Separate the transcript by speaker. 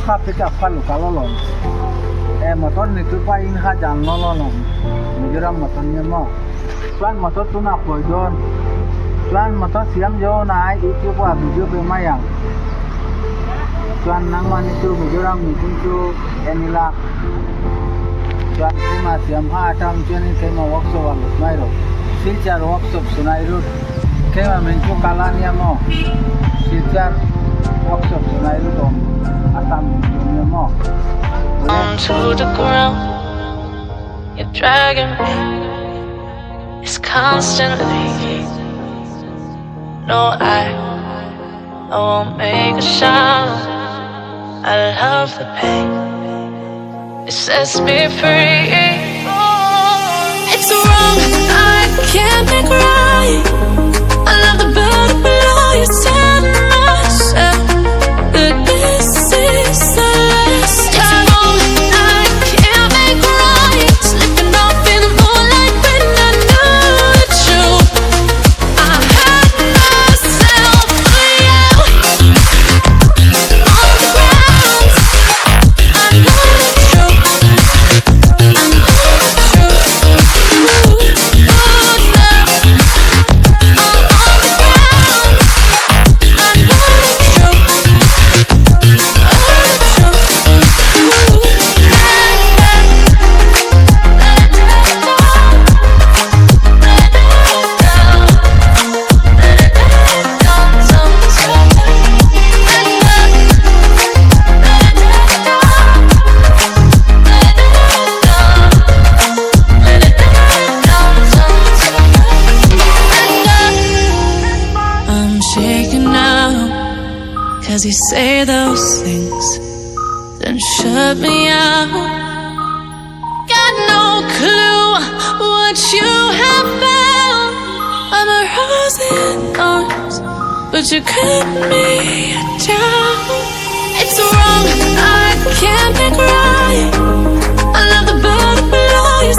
Speaker 1: kape ka falu kalolom motor nitu pa inha janlolom mijoram motor nyemo tuan motor tuna poidon tuan motor siam jo nai itu pa video pe mayang tuan nangman itu mijoram itu enila tuan tema siam ha tam jeni tema workshop alus mairo silchar workshop sunairu kema menku kalania mo silchar workshop sunairu dom atam dunia mo
Speaker 2: onto the ground. You're dragging me. It's constantly. No, I won't make a sound. I love the pain. It sets me free. It's wrong. I can't make right. I love the bird below you. Tell myself that this is the last time. I can't make right. Slipping off in the moonlight when I know the truth. I hurt myself for you. On the ground, I know the truth. I know the truth. Ooh, now I'm on the ground. I know the truth. I'm shaking now, 'cause you say those things, then shut me out. Got no clue what you have found. I'm a rose in arms, but you cut me down. It's wrong, I can't make right. I love the bird below you.